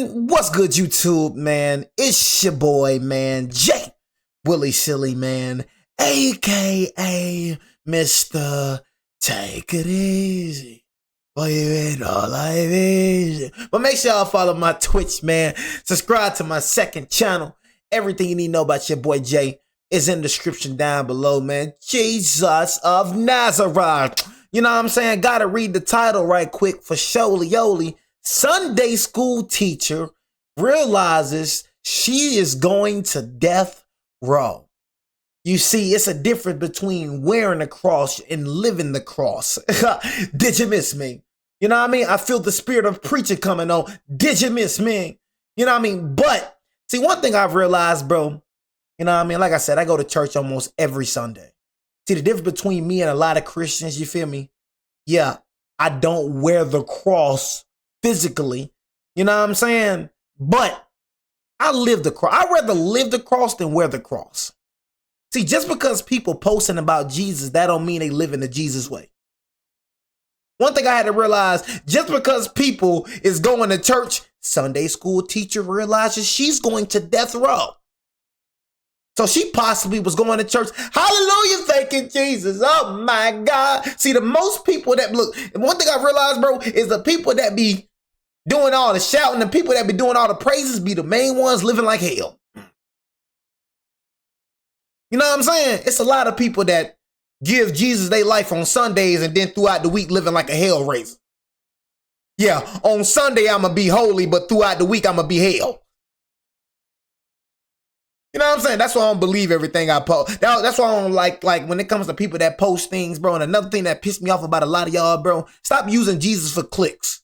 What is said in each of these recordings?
Man, what's good, YouTube, man? It's your boy, man, Jay Willie Silly, man, aka Mr. Take It Easy. Boy, you ain't all life easy. But make sure y'all follow my Twitch, man. Subscribe to my second channel. Everything you need to know about your boy Jay is in the description down below, man. Jesus of Nazareth. You know what I'm saying? Gotta read the title right quick for Sholioli. Sunday school teacher realizes she is going to death row. You see, it's a difference between wearing the cross and living the cross. Did you miss me? You know what I mean? I feel the spirit of preaching coming on. Did you miss me? You know what I mean? But see, one thing I've realized, bro, you know what I mean? Like I said, I go to church almost every Sunday. See, the difference between me and a lot of Christians, you feel me? Yeah, I don't wear the cross physically, you know what I'm saying? But I live the cross. I'd rather live the cross than wear the cross. See, just because people posting about Jesus, that don't mean they live in the Jesus way. One thing I had to realize, just because people is going to church, Sunday school teacher realizes she's going to death row. So she possibly was going to church. Hallelujah, thank you, Jesus. Oh my God. See, the most people that look, and one thing I realized, bro, is the people that be doing all the shouting, the people that be doing all the praises be the main ones living like hell. You know what I'm saying? It's a lot of people that give Jesus their life on Sundays and then throughout the week living like a hell raiser. Yeah, on Sunday I'm going to be holy, but throughout the week I'm going to be hell. You know what I'm saying? That's why I don't believe everything I post. That's why I don't like when it comes to people that post things, bro. And another thing that pissed me off about a lot of y'all, bro, stop using Jesus for clicks.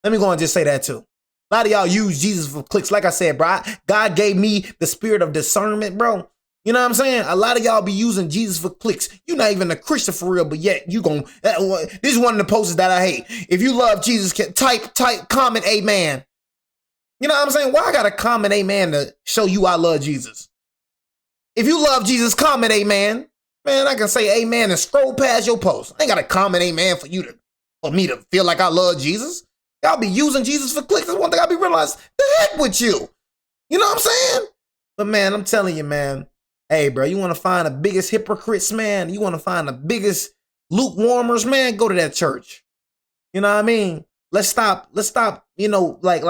Let me go and just say that too. A lot of y'all use Jesus for clicks. Like I said, bro, God gave me the spirit of discernment, bro. You know what I'm saying? A lot of y'all be using Jesus for clicks. You're not even a Christian for real, but yet you gon' this is one of the posts that I hate. If you love Jesus, type, comment, amen. You know what I'm saying? Why I gotta comment amen to show you I love Jesus? If you love Jesus, comment amen. Man, I can say amen and scroll past your post. I ain't gotta comment amen for me to feel like I love Jesus. Y'all be using Jesus for clicks. That's one thing I be realizing. The heck with you. You know what I'm saying? But man, I'm telling you, man. Hey, bro, you want to find the biggest hypocrites, man? You want to find the biggest lukewarmers, man? Go to that church. You know what I mean? Let's stop, you know, like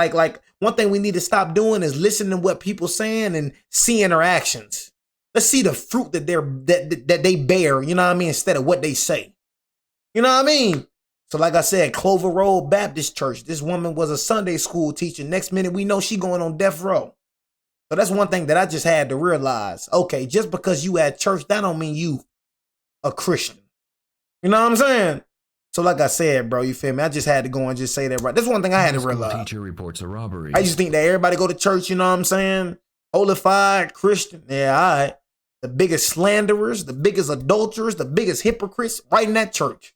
one thing we need to stop doing is listening to what people saying and seeing their actions. Let's see the fruit that they bear, you know what I mean, instead of what they say. You know what I mean? So like I said, Clover Road Baptist Church, this woman was a Sunday school teacher. Next minute, we know she going on death row. So that's one thing that I just had to realize. Okay, just because you at church, that don't mean you a Christian. You know what I'm saying? So like I said, bro, you feel me? I just had to go and just say that right. That's one thing I had to realize. Teacher reports a robbery. I just think that everybody go to church, you know what I'm saying? Holified, Christian. Yeah, all right. The biggest slanderers, the biggest adulterers, the biggest hypocrites right in that church.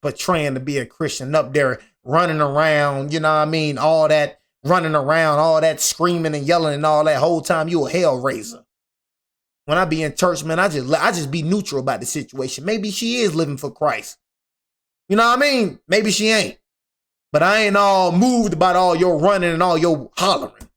Portraying to be a Christian up there running around, you know what I mean? All that running around, all that screaming and yelling and all that whole time you a hell raiser. When I be in church, man, I just be neutral about the situation. Maybe she is living for Christ. You know what I mean? Maybe she ain't. But I ain't all moved about all your running and all your hollering.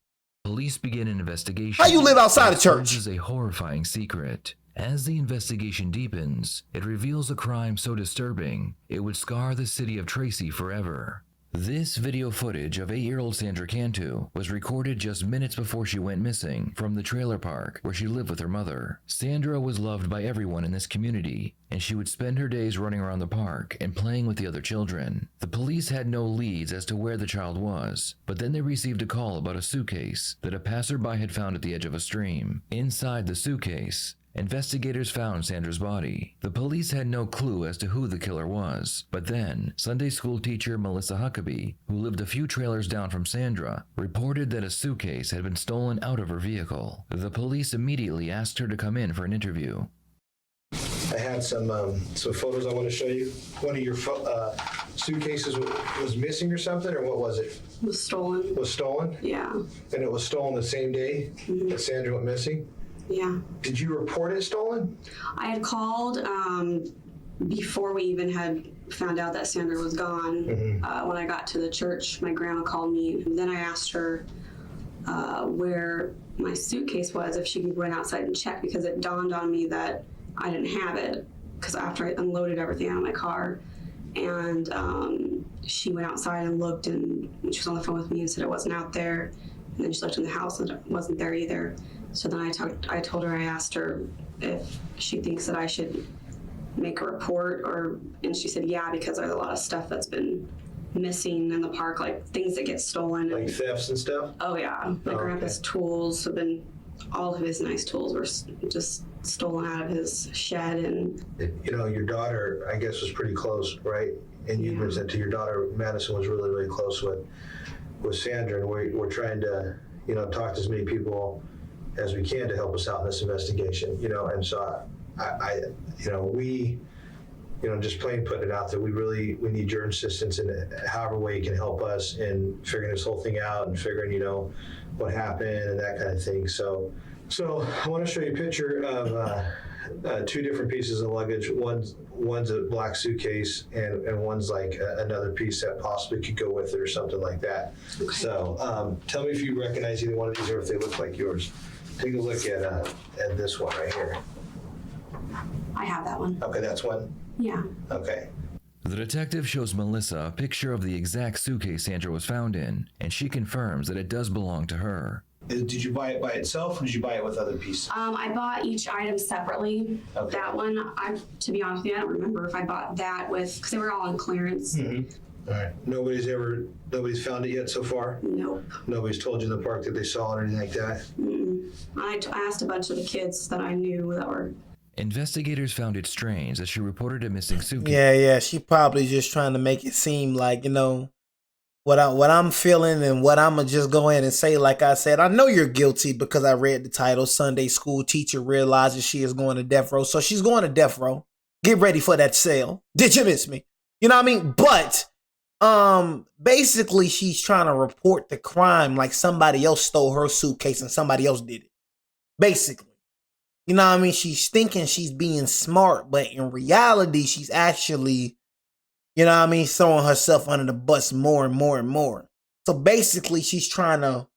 Police begin an investigation. How you live outside of church? This is a horrifying secret. As the investigation deepens, it reveals a crime so disturbing, it would scar the city of Tracy forever. This video footage of 8-year-old Sandra Cantu was recorded just minutes before she went missing from the trailer park where she lived with her mother. Sandra was loved by everyone in this community, and she would spend her days running around the park and playing with the other children. The police had no leads as to where the child was, but then they received a call about a suitcase that a passerby had found at the edge of a stream. Inside the suitcase, investigators found Sandra's body. The police had no clue as to who the killer was, but then Sunday school teacher Melissa Huckabee, who lived a few trailers down from Sandra, reported that a suitcase had been stolen out of her vehicle. The police immediately asked her to come in for an interview. I had some photos I want to show you. One of your suitcases was missing or something, or what was it? Was stolen. Was stolen? Yeah. And it was stolen the same day that Sandra went missing? Yeah. Did you report it stolen? I had called before we even had found out that Sandra was gone, when I got to the church, my grandma called me. And then I asked her where my suitcase was, if she could run outside and check, because it dawned on me that I didn't have it, because after I unloaded everything out of my car. And she went outside and looked, and she was on the phone with me and said it wasn't out there. And then she looked in the house and it wasn't there either. So then I told her, I asked her if she thinks that I should make a report, and she said yeah, because there's a lot of stuff that's been missing in the park, like things that get stolen. Like thefts and stuff? Oh yeah, my grandpa's tools have been, all of his nice tools were just stolen out of his shed. And you know, your daughter, I guess, was pretty close, right? And you mentioned to your daughter, Madison was really, really close with Sandra, and we're trying to, you know, talk to as many people as we can to help us out in this investigation, you know. And so I you know, we, you know, just plain putting it out there, we need your assistance in however way you can help us in figuring this whole thing out and figuring, you know, what happened and that kind of thing. So I want to show you a picture of two different pieces of luggage. One's a black suitcase, and one's like another piece that possibly could go with it or something like that. Okay. So tell me if you recognize either one of these or if they look like yours. Take a look at this one right here. I have that one. Okay, that's one? Yeah. Okay. The detective shows Melissa a picture of the exact suitcase Sandra was found in, and she confirms that it does belong to her. Did you buy it by itself, or did you buy it with other pieces? I bought each item separately. Okay. That one, to be honest with you, I don't remember if I bought that because they were all on clearance. Mm-hmm. All right. Nobody's found it yet so far? Nope. Nobody's told you in the park that they saw it or anything like that? Mm-mm. I asked a bunch of the kids that I knew that were. Investigators found it strange that she reported a missing suitcase. Yeah. She probably just trying to make it seem like, you know, what I'm feeling and what I'm going to just go ahead and say. Like I said, I know you're guilty because I read the title, Sunday School Teacher Realizes She Is Going to Death Row. So she's going to death row. Get ready for that sale. Did you miss me? You know what I mean? But basically she's trying to report the crime like somebody else stole her suitcase and somebody else did it. Basically. You know what I mean? She's thinking she's being smart, but in reality, she's actually, you know what I mean, throwing herself under the bus more and more and more. So basically, she's trying to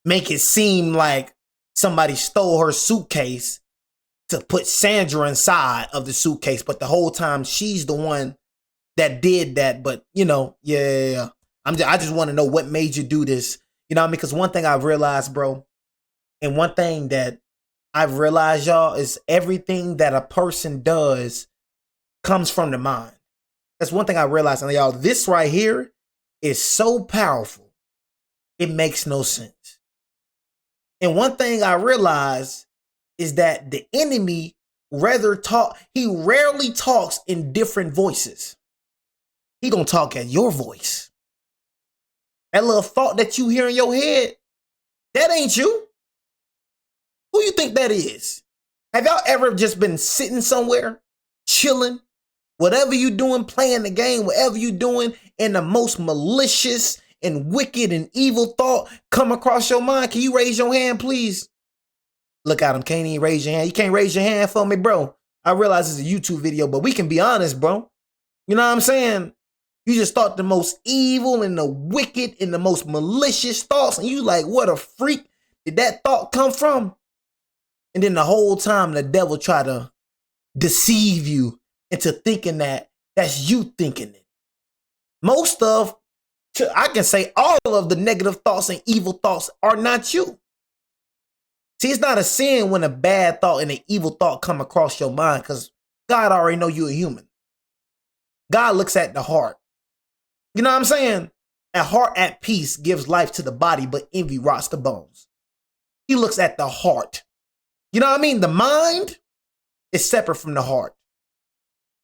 make it seem like somebody stole her suitcase to put Sandra inside of the suitcase, but the whole time she's the one that did that. But, you know, yeah. I just want to know what made you do this. You know what I mean? Because one thing I've realized, bro, and one thing that I've realized, y'all, is everything that a person does comes from the mind. That's one thing I realized. And y'all, this right here is so powerful. It makes no sense. And one thing I realized is that the enemy he rarely talks in different voices. He gonna talk at your voice. That little thought that you hear in your head, that ain't you. Who you think that is? Have y'all ever just been sitting somewhere, chilling, whatever you doing, playing the game, whatever you doing, and the most malicious and wicked and evil thought come across your mind? Can you raise your hand, please? Look at him. Can't even raise your hand. You can't raise your hand for me, bro. I realize it's a YouTube video, but we can be honest, bro. You know what I'm saying? You just thought the most evil and the wicked and the most malicious thoughts, and you like, what a freak did that thought come from? And then the whole time the devil try to deceive you into thinking that that's you thinking it. I can say all of the negative thoughts and evil thoughts are not you. See, it's not a sin when a bad thought and an evil thought come across your mind because God already know you're a human. God looks at the heart. You know what I'm saying? A heart at peace gives life to the body, but envy rots the bones. He looks at the heart. You know what I mean? The mind is separate from the heart.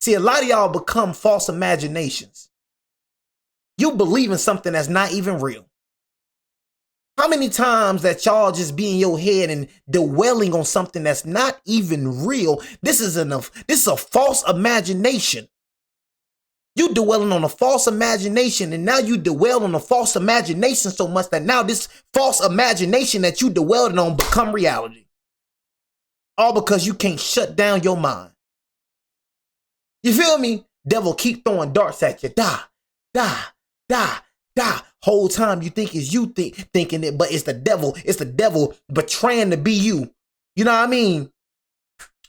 See, a lot of y'all become false imaginations. You believe in something that's not even real. How many times that y'all just be in your head and dwelling on something that's not even real? This is a false imagination. You dwelling on a false imagination, and now you dwell on a false imagination so much that now this false imagination that you dwelled on become reality. All because you can't shut down your mind. You feel me? Devil keep throwing darts at you. Die, die, die, die. Whole time you think it's you thinking it, but it's the devil. It's the devil betraying to be you. You know what I mean?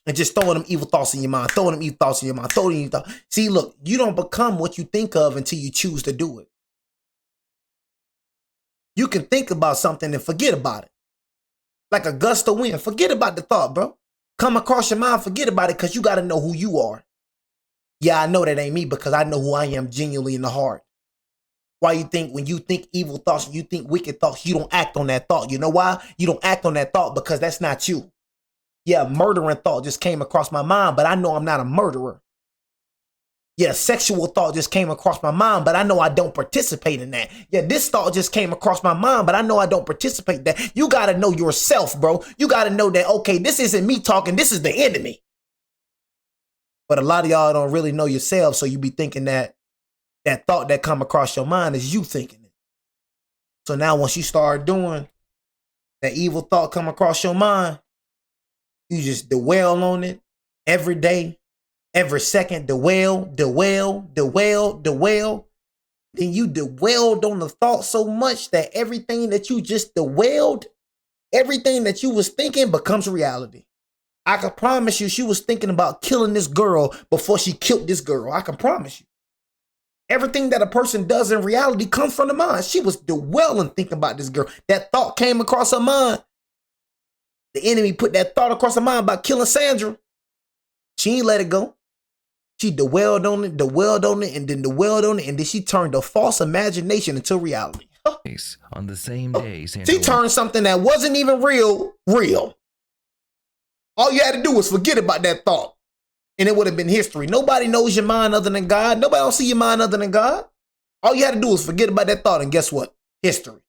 And just throwing them evil thoughts in your mind, throwing them evil thoughts in your mind, throwing them evil thoughts. See, look, you don't become what you think of until you choose to do it. You can think about something and forget about it. Like a gust of wind. Forget about the thought, bro. Come across your mind, forget about it, because you got to know who you are. Yeah, I know that ain't me because I know who I am genuinely in the heart. Why you think when you think evil thoughts, you think wicked thoughts, you don't act on that thought. You know why? You don't act on that thought because that's not you. Yeah, murdering thought just came across my mind, but I know I'm not a murderer. Yeah, sexual thought just came across my mind, but I know I don't participate in that. Yeah, this thought just came across my mind, but I know I don't participate in that. You got to know yourself, bro. You got to know that, okay, this isn't me talking. This is the enemy. But a lot of y'all don't really know yourself, so you be thinking that that thought that come across your mind is you thinking it. So now once you start doing that evil thought come across your mind, you just dwell on it every day. Every second, dwell. Then you dwelled on the thought so much that everything that you just dwelled, everything that you was thinking becomes reality. I can promise you she was thinking about killing this girl before she killed this girl. I can promise you. Everything that a person does in reality comes from the mind. She was dwelling thinking about this girl. That thought came across her mind. The enemy put that thought across her mind about killing Sandra. She ain't let it go. She dwelled on it, and then dwelled on it, and then she turned a false imagination into reality. On the same day, Sandra she turned something that wasn't even real. All you had to do was forget about that thought, and it would have been history. Nobody knows your mind other than God. Nobody don't see your mind other than God. All you had to do was forget about that thought, and guess what? History.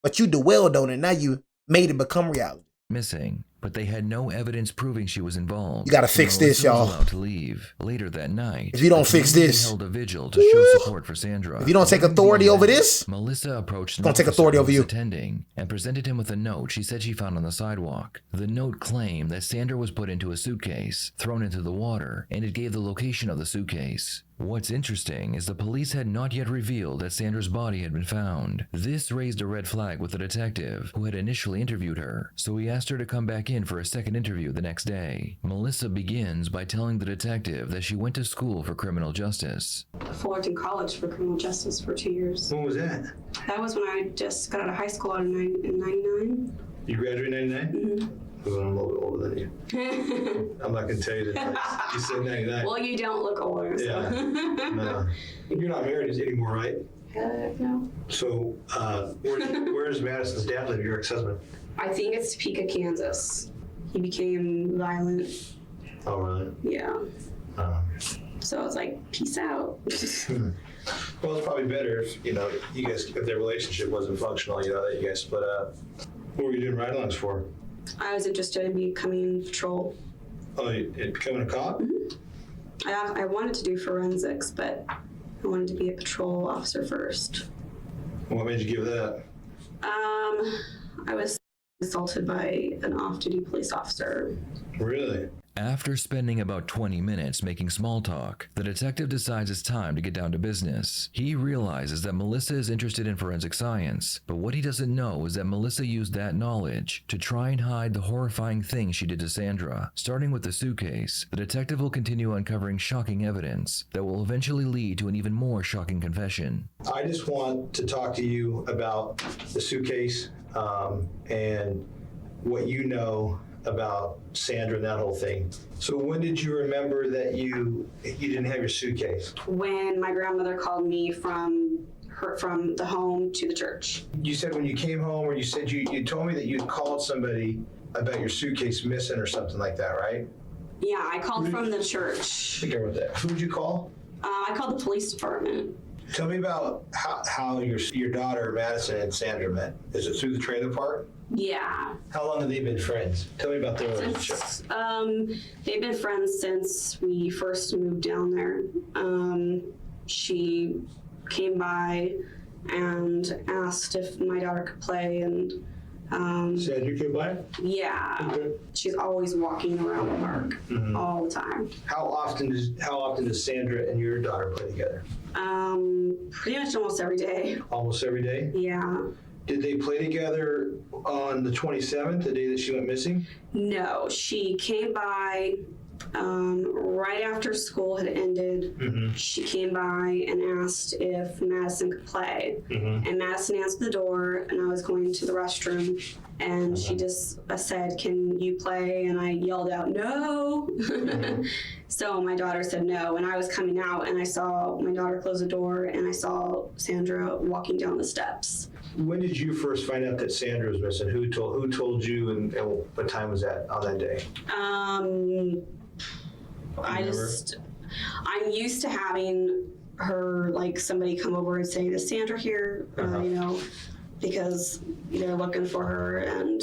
But you dwelled on it. Now you made it become reality. Missing, but they had no evidence proving she was involved. You gotta fix this, y'all. Allowed to leave. Later that night, if you don't fix this, held a vigil to show support for Sandra. If you don't take authority over this, Melissa approached don't take authority over you. Attending and presented him with a note she said she found on the sidewalk. The note claimed that Sandra was put into a suitcase, thrown into the water, and it gave the location of the suitcase. What's interesting is the police had not yet revealed that Sandra's body had been found. This raised a red flag with the detective who had initially interviewed her, so he asked her to come back in for a second interview the next day. Melissa begins by telling the detective that she went to school for criminal justice. Fullerton College for criminal justice for 2 years. When was that? That was when I just got out of high school in 99. You graduated in 99? Mm-hmm. Well, I'm a little bit older than you. I'm not going to tell you that. You said 99. Well, you don't look older. So. Yeah. No. You're not married anymore, right? No. So, where's Madison's dad live, your ex-husband? I think it's Topeka, Kansas. He became violent. Oh, really? Yeah. So I was like, peace out. Well, it's probably better if, you guys, if their relationship wasn't functional, that you guys split up. What were you doing ride-alongs for? I was interested in becoming patrol. Oh, becoming a cop? Mm-hmm. I wanted to do forensics, but I wanted to be a patrol officer first. What made you give that up? I was assaulted by an off-duty police officer. Really? After spending about 20 minutes making small talk, the detective decides it's time to get down to business. He realizes that Melissa is interested in forensic science, but what he doesn't know is that Melissa used that knowledge to try and hide the horrifying thing she did to Sandra. Starting with the suitcase, the detective will continue uncovering shocking evidence that will eventually lead to an even more shocking confession. I just want to talk to you about the suitcase and what you know about Sandra and that whole thing. So when did you remember that you didn't have your suitcase? When my grandmother called me from the home to the church. You said when you came home, or you said you told me that you called somebody about your suitcase missing or something like that, right? Yeah, I called from the church. I think I wrote that. Who did you call? I called the police department. Tell me about how your daughter Madison and Sandra met. Is it through the trailer park? Yeah. How long have they been friends? Tell me about their relationship. They've been friends since we first moved down there. She came by and asked if my daughter could play, and Sandra came by? Yeah. Okay. She's always walking around the park all the time. How often does Sandra and your daughter play together? Pretty much almost every day. Almost every day? Yeah. Did they play together on the 27th, the day that she went missing? No, she came by right after school had ended. She came by and asked if Madison could play. And Madison answered the door, and I was going to the restroom, and she just said, "Can you play?" And I yelled out, "No." So my daughter said no, and I was coming out, and I saw my daughter close the door, and I saw Sandra walking down the steps. When did you first find out that Sandra was missing? Who told you, and what time was that on that day? I'm used to having her, like, somebody come over and say, "Is Sandra here?" You know, because they're looking for her. And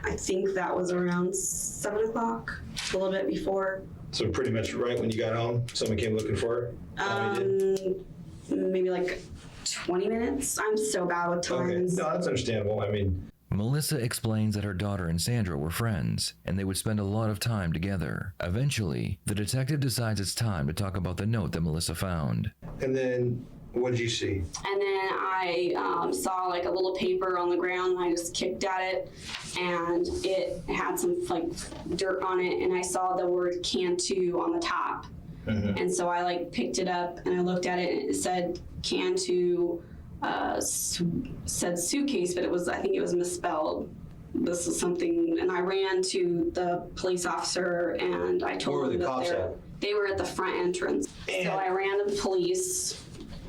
I think that was around 7 o'clock, a little bit before. So pretty much right when you got home, someone came looking for her? Maybe like 20 minutes. I'm so bad with times. Okay, no, that's understandable. I mean, Melissa explains that her daughter and Sandra were friends, and they would spend a lot of time together. Eventually, the detective decides it's time to talk about the note that Melissa found. and then what did you see? And then I saw like a little paper on the ground, and I just kicked at it, and it had some like dirt on it, and I saw the word "Cantu" on the top. And so I like picked it up and I looked at it, and it said Cantu, said suitcase, but I think it was misspelled. This is something, and I ran to the police officer and I told Where were them the that cops at? they were at the front entrance. So I ran to the police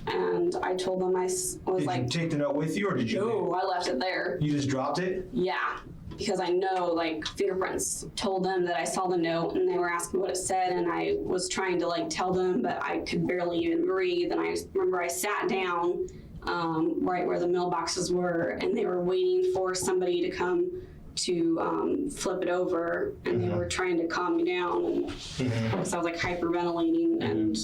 and I told them I was like, Did you take the note with you, or did you? "No, I left it there." You just dropped it? Yeah, because I know, like, fingerprints told them that I saw the note, and they were asking what it said, and I was trying to like tell them, but I could barely even breathe. And I remember I sat down right where the mailboxes were, and they were waiting for somebody to come to flip it over, and they were trying to calm me down, and because I was like hyperventilating. And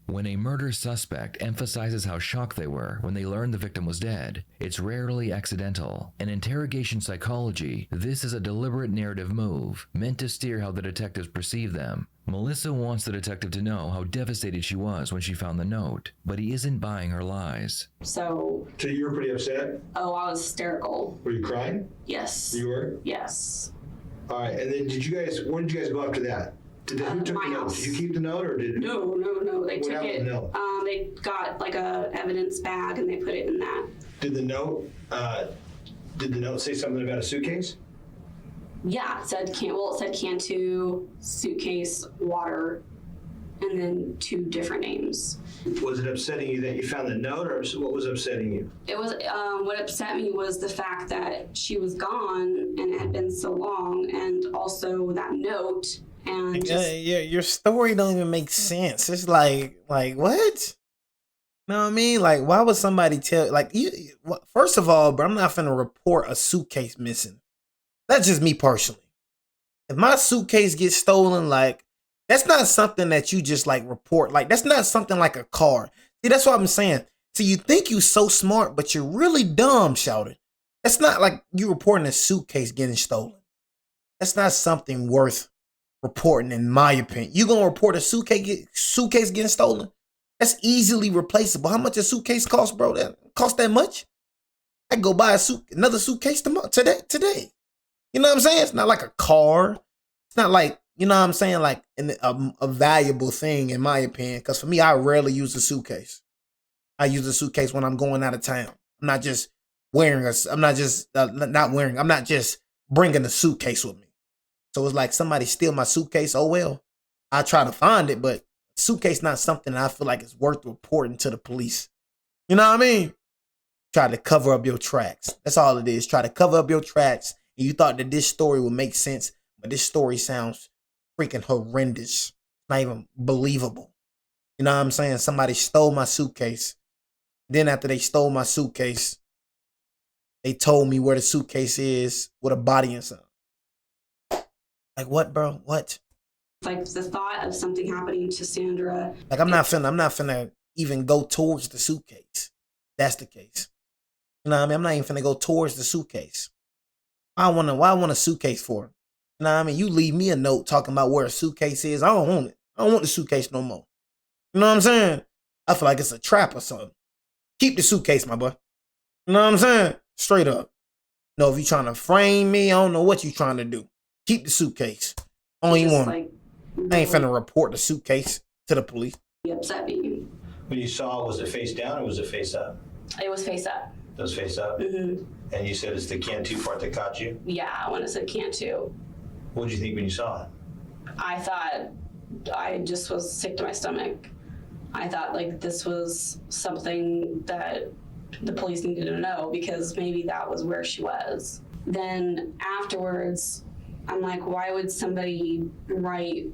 When a murder suspect emphasizes how shocked they were when they learned the victim was dead, it's rarely accidental. In interrogation psychology, this is a deliberate narrative move meant to steer how the detectives perceive them. Melissa wants the detective to know how devastated she was when she found the note, but he isn't buying her lies. so, So you were pretty upset? I was hysterical. Were you crying? Yes. You were? Yes. All right, and then where did you guys go after that? Who took my the note? house. Did you keep the note, or did? No. They What took happened it. to the note? They got like a evidence bag and they put it in that. Did the note say something about a suitcase? Yeah, it said Cantu, suitcase, water, and then 2 different names. Was it upsetting you that you found the note, or what was upsetting you? It was what upset me was the fact that she was gone and it had been so long, and also that note. And your story don't even make sense. It's like what? You know what I mean? Like, why would somebody tell? Like, first of all, bro, I'm not finna report a suitcase missing. That's just me personally. If my suitcase gets stolen, like, that's not something that you just like report. Like, that's not something like a car. See, that's what I'm saying. See, you think you so smart, but you're really dumb, shouted. That's not like you reporting a suitcase getting stolen. That's not something worth reporting, in my opinion. You gonna report a suitcase getting stolen? That's easily replaceable. How much a suitcase cost, bro? That cost that much? I can go buy another suitcase today. You know what I'm saying? It's not like a car. It's not like, you know what I'm saying, like a valuable thing, in my opinion. Because for me, I rarely use a suitcase. I use a suitcase when I'm going out of town. I'm not just bringing a suitcase with me. So it's like somebody steal my suitcase. Oh, well, I try to find it, but suitcase not something that I feel like is worth reporting to the police. You know what I mean? Try to cover up your tracks. That's all it is. Try to cover up your tracks. And you thought that this story would make sense, but this story sounds freaking horrendous. Not even believable. You know what I'm saying? Somebody stole my suitcase. Then after they stole my suitcase, they told me where the suitcase is with a body inside. Like, what, bro? What? like the thought of something happening to Sandra. Like, I'm not finna even go towards the suitcase. That's the case. You know what I mean? I'm not even finna go towards the suitcase. Why I want a suitcase for? You know what I mean? You leave me a note talking about where a suitcase is. I don't want it. I don't want the suitcase no more. You know what I'm saying? I feel like it's a trap or something. Keep the suitcase, my boy. You know what I'm saying? Straight up. No, if you trying to frame me, I don't know what you trying to do. Keep the suitcase. Only Just one. like I ain't finna report the suitcase to the police. upset me. When you saw it, was it face down or was it face up? It was face up. It was face up? Mm-hmm. And you said it's the Cantu part that caught you? Yeah, when it said can't too. What did you think when you saw it? I thought I just was sick to my stomach. I thought like this was something that the police needed to know because maybe that was where she was. Then afterwards, I'm like, why would somebody write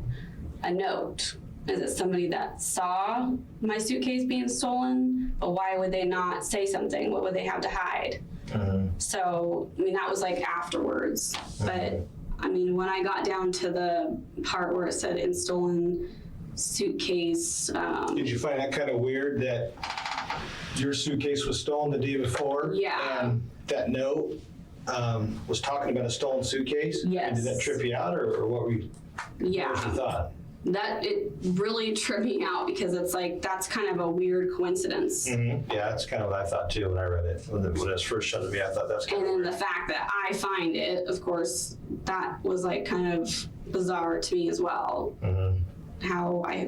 a note? Is it somebody that saw my suitcase being stolen? But why would they not say something? What would they have to hide? So, I mean, that was like afterwards. But, I mean, when I got down to the part where it said in stolen suitcase. Did you find that kind of weird that your suitcase was stolen the day before? Yeah. And that note was talking about a stolen suitcase? Yes. And did that trip you out or what were you, Yeah. what was your thought? That it really tripped me out because it's like that's kind of a weird coincidence. Mm-hmm. Yeah, that's kind of what I thought too when I read it. When it was first shown to me, I thought that's kind And of then weird. the fact that I find it, of course, that was like kind of bizarre to me as well. Mm-hmm. How I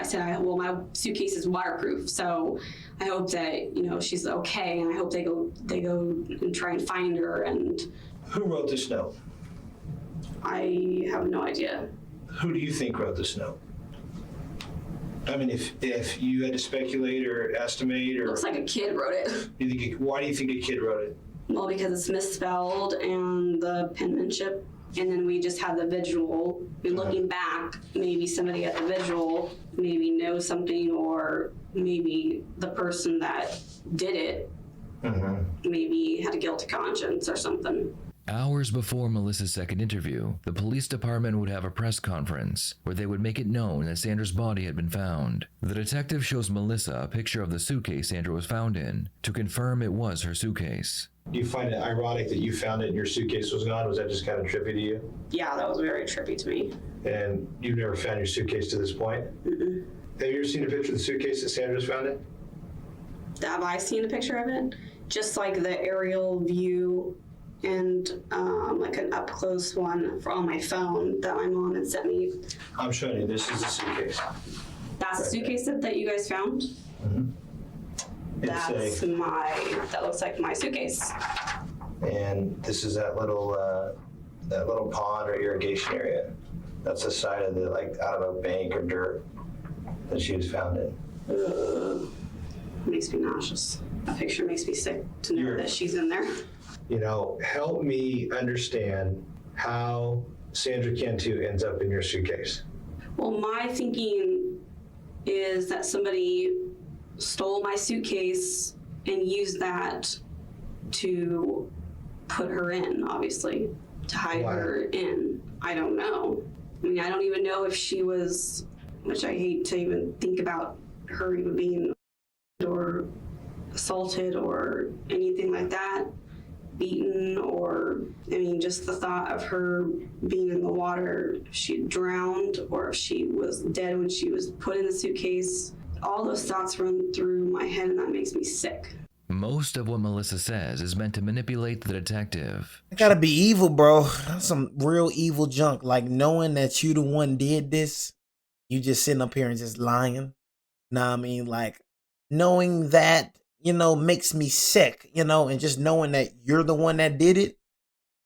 said, well, my suitcase is waterproof, so I hope that she's okay, and I hope they go and try and find her. And Who wrote this note? I have no idea. Who do you think wrote this note? I mean, if you had to speculate or estimate, or Looks like a kid wrote it. why do you think a kid wrote it? Well, because it's misspelled and the penmanship, and then we just had the visual. I mean, looking back, maybe somebody at the visual maybe knows something, or maybe the person that did it maybe had a guilty conscience or something. Hours before Melissa's second interview, the police department would have a press conference where they would make it known that Sandra's body had been found. The detective shows Melissa a picture of the suitcase Sandra was found in to confirm it was her suitcase. Do you find it ironic that you found it and your suitcase was gone? Was that just kind of trippy to you? Yeah, that was very trippy to me. And you've never found your suitcase to this point? Mm-mm. Have you ever seen a picture of the suitcase that Sandra's found it? Have I seen a picture of it? Just like the aerial view and like an up close one on my phone that my mom had sent me. I'm showing you. This is the suitcase. That's the suitcase that you guys found? That looks like my suitcase. And this is that little pond or irrigation area. That's the side of the, like, I don't know, bank or dirt that she was found in. Makes me nauseous. That picture makes me sick to know that she's in there. Help me understand how Sandra Cantu ends up in your suitcase. Well, my thinking is that somebody stole my suitcase and used that to put her in, obviously, to hide her in. I don't know. I mean, I don't even know if she was, which I hate to even think about her even being or assaulted or anything like that, beaten, or, I mean, just the thought of her being in the water, if she drowned or if she was dead when she was put in the suitcase. All those thoughts run through my head, and that makes me sick. Most of what Melissa says is meant to manipulate the detective. I gotta be evil, bro. That's some real evil junk. Like knowing that you the one did this, you just sitting up here and just lying. Know what I mean? Like knowing that, makes me sick, and just knowing that you're the one that did it,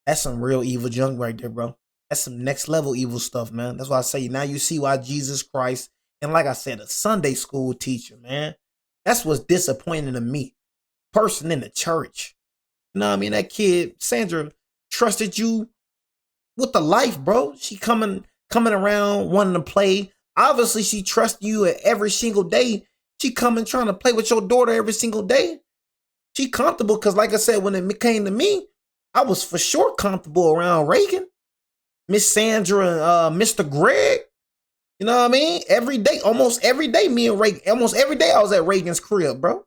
that's some real evil junk right there, bro. That's some next level evil stuff, man. That's why I say now you see why Jesus Christ, and like I said, a Sunday school teacher, man, that's what's disappointing to me. Person in the church. You know what I mean? That kid, Sandra, trusted you with the life, bro. She coming around wanting to play. Obviously, she trusts you every single day. She coming trying to play with your daughter every single day. She comfortable because, like I said, when it came to me, I was for sure comfortable around Reagan, Miss Sandra, and Mr. Greg. You know what I mean? Every day, almost every day, me and Reagan, almost every day I was at Reagan's crib, bro.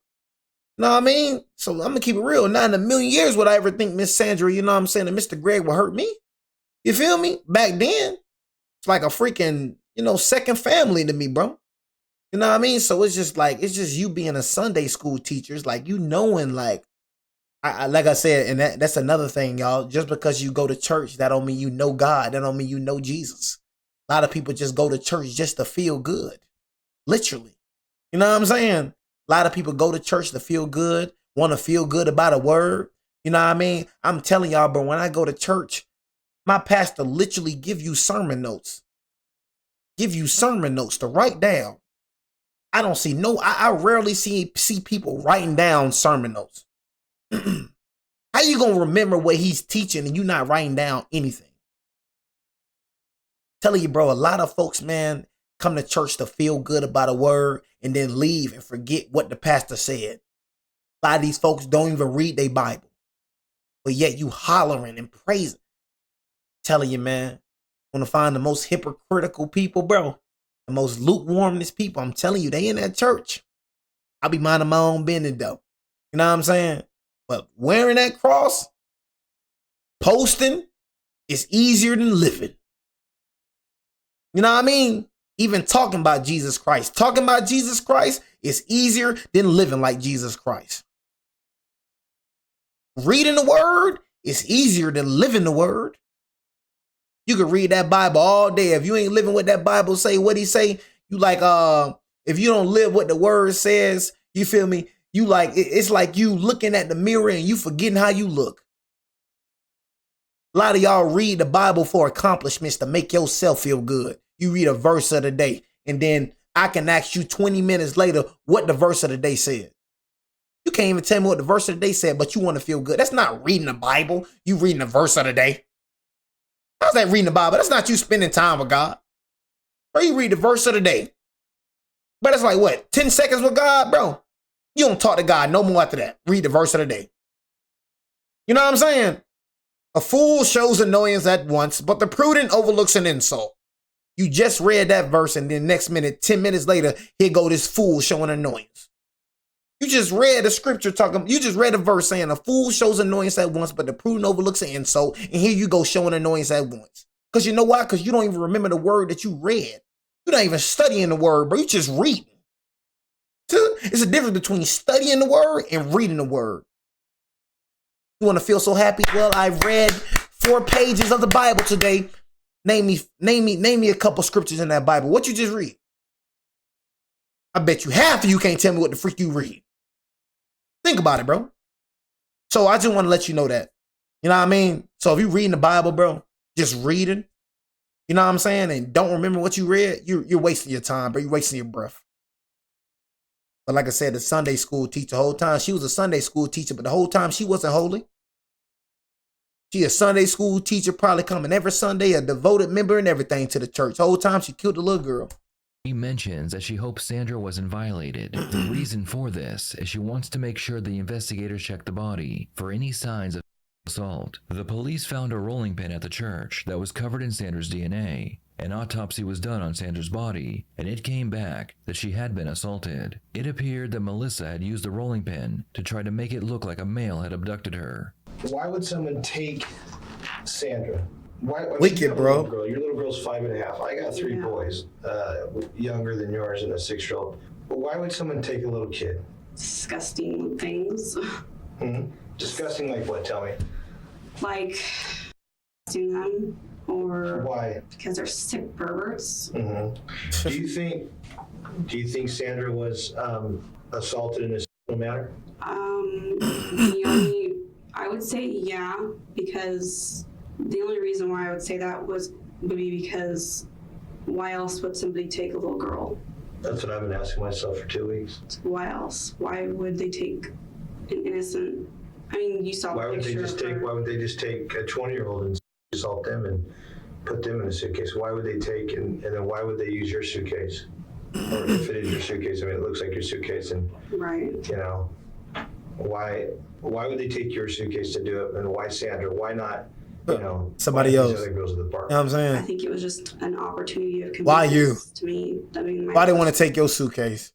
You know what I mean? So I'm gonna keep it real. Not in a million years would I ever think Miss Sandra, you know what I'm saying, and Mr. Greg would hurt me. You feel me? Back then, it's like a freaking, second family to me, bro. You know what I mean? So it's just like, it's just you being a Sunday school teacher. It's like you knowing, like, like I said, and that's another thing, y'all. Just because you go to church, that don't mean you know God. That don't mean you know Jesus. A lot of people just go to church just to feel good. Literally. You know what I'm saying? A lot of people go to church to feel good, want to feel good about a word. You know what I mean? I'm telling y'all, bro, when I go to church, my pastor literally give you sermon notes. Give you sermon notes to write down. I don't see I rarely see people writing down sermon notes. How you gonna remember what he's teaching and you not writing down anything? Telling you, bro, a lot of folks, man, come to church to feel good about a word and then leave and forget what the pastor said. A lot of these folks don't even read their Bible, but yet you hollering and praising. Telling you, man, want to find the most hypocritical people, bro, the most lukewarmness people. I'm telling you, they in that church. I'll be minding my own business though. You know what I'm saying? But wearing that cross, posting, is easier than living. You know what I mean? Even talking about Jesus Christ. Talking about Jesus Christ is easier than living like Jesus Christ. Reading the word is easier than living the word. You can read that Bible all day. If you ain't living what that Bible say, what he say, you like, if you don't live what the word says, you feel me? You like, it's like you looking at the mirror and you forgetting how you look. A lot of y'all read the Bible for accomplishments to make yourself feel good. You read a verse of the day, and then I can ask you 20 minutes later what the verse of the day said. You can't even tell me what the verse of the day said, but you want to feel good. That's not reading the Bible. You reading the verse of the day. How's that reading the Bible? That's not you spending time with God. Or you read the verse of the day. But it's like, what, 10 seconds with God, bro? You don't talk to God no more after that. Read the verse of the day. You know what I'm saying? A fool shows annoyance at once, but the prudent overlooks an insult. You just read that verse, and then next minute, 10 minutes later, here go this fool showing annoyance. You just read the scripture you just read a verse saying a fool shows annoyance at once, but the prudent overlooks an insult. And here you go showing annoyance at once. Because you know why? Because you don't even remember the word that you read. You're not even studying the word, bro. You just reading. It's a difference between studying the word and reading the word. You want to feel so happy? Well, I read 4 pages of the Bible today. Name me a couple scriptures in that Bible. What you just read? I bet you half of you can't tell me what the freak you read. Think about it, bro. So I just want to let you know that. You know what I mean? So if you reading the Bible, bro, just reading, you know what I'm saying, and don't remember what you read, you're wasting your time, bro. You're wasting your breath. But like I said, the Sunday school teacher, the whole time, she was a Sunday school teacher, but the whole time she wasn't holy. She a Sunday school teacher, probably coming every Sunday, a devoted member and everything to the church. The whole time she killed the little girl. He mentions that she hopes Sandra wasn't violated. The reason for this is she wants to make sure the investigators check the body for any signs of assault. The police found a rolling pin at the church that was covered in Sandra's DNA. An autopsy was done on Sandra's body, and it came back that she had been assaulted. It appeared that Melissa had used the rolling pin to try to make it look like a male had abducted her. Why would someone take Sandra? Wicked, bro. Your little girl's 5.5. I got 3 boys, younger than yours and a 6-year-old. But why would someone take a little kid? Disgusting things. Disgusting like what? Tell me. Like, testing them, or Why? because they're sick perverts. Do you think Sandra was assaulted in a sexual manner? I would say yeah, because the only reason why I would say that would be because why else would somebody take a little girl? That's what I've been asking myself for 2 weeks. Why else? Why would they take an innocent? I mean, you saw the picture of her. Why would they just take a 20-year-old and assault them and put them in a suitcase? Why would they take and then why would they use your suitcase? Or if it is your suitcase, I mean, it looks like your suitcase, and right. You know, why would they take your suitcase to do it, and why Sandra? Why not? You know, somebody else. Other girls at the park. You know what I'm saying? I think it was just an opportunity of convenience. Why you? To me, I mean, why they want to take your suitcase?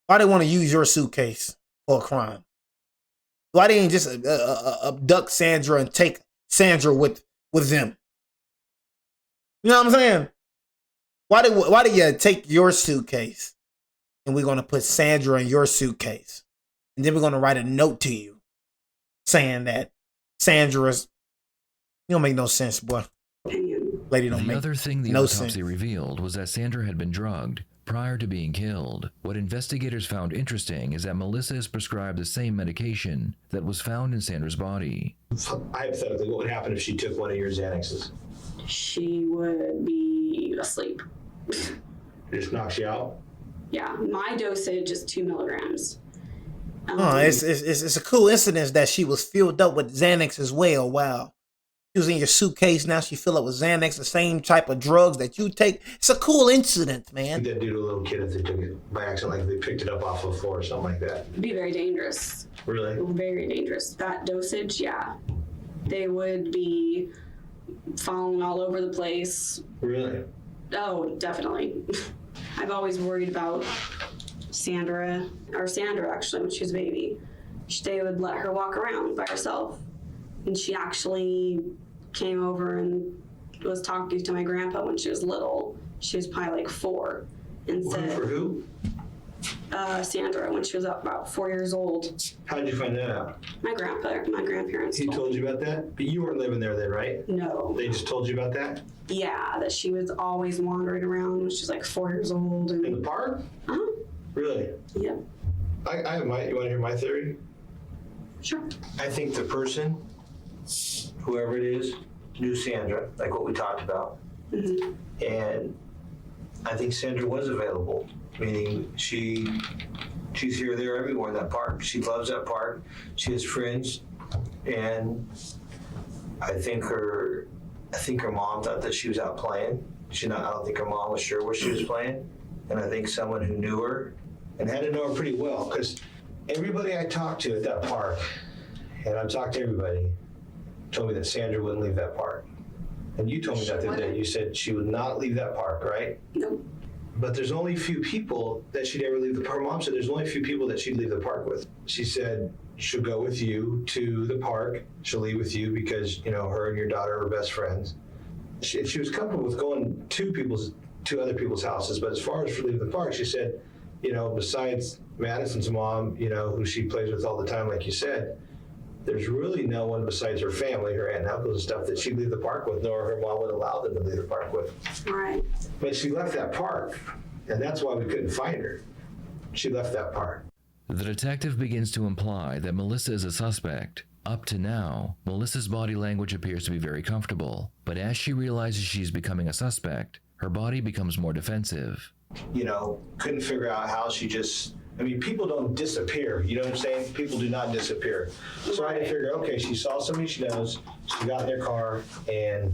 Why they want to use your suitcase for a crime? Why they ain't just abduct Sandra and take Sandra with them? You know what I'm saying? Why do you take your suitcase and we're gonna put Sandra in your suitcase, and then we're gonna write a note to you saying that Sandra's. You don't make no sense, boy. Lady don't The make other thing the no autopsy sense. revealed was that Sandra had been drugged prior to being killed. What investigators found interesting is that Melissa is prescribed the same medication that was found in Sandra's body. Hypothetically, what would happen if she took one of your Xanaxes? She would be asleep. It just knocks you out? Yeah, my dosage is 2 milligrams. It's a coincidence that she was filled up with Xanax as well. Wow. She was in your suitcase, now she filled up with Xanax, the same type of drugs that you take. It's a cool incident, man. What would that do to a little kid if they took it by accident, like if they picked it up off the floor or something like that? It'd be very dangerous. Really? Very dangerous. That dosage, yeah. They would be falling all over the place. Really? Oh, definitely. I've always worried about Sandra actually, when she was a baby. They would let her walk around by herself. And she actually came over and was talking to my grandpa when she was little. She was probably like 4. And said, For who? Sandra, when she was about 4 years old. How did you find that out? My grandparents He told you about that? But you weren't living there then, right? No. They just told you about that? Yeah, that she was always wandering around when she was like 4 years old. In the park? Huh? Really? Yep. You want to hear my theory? Sure. I think the person, whoever it is, knew Sandra, like what we talked about. Mm-hmm. And I think Sandra was available, meaning she's here, there, everywhere in that park. She loves that park. She has friends, and I think her mom thought that she was out playing. I don't think her mom was sure where she was playing, and I think someone who knew her and had to know her pretty well, because everybody I talked to at that park, and I've talked to everybody, told me that Sandra wouldn't leave that park. And you told me that the other day. You said she would not leave that park, right? Nope. But there's only a few people that she'd ever leave the park. Her mom said there's only a few people that she'd leave the park with. She said she'll go with you to the park. She'll leave with you because, her and your daughter are best friends. She was comfortable with going to other people's houses. But as far as for leaving the park, she said, besides Madison's mom, who she plays with all the time, like you said, there's really no one besides her family, her aunt and uncles and stuff, that she'd leave the park with, nor her mom would allow them to leave the park with. Right. But she left that park, and that's why we couldn't find her. She left that park. The detective begins to imply that Melissa is a suspect. Up to now, Melissa's body language appears to be very comfortable, but as she realizes she's becoming a suspect, her body becomes more defensive. Couldn't figure out how she just... people don't disappear. You know what I'm saying? People do not disappear. So I had to figure, okay, she saw somebody she knows, she got in their car, and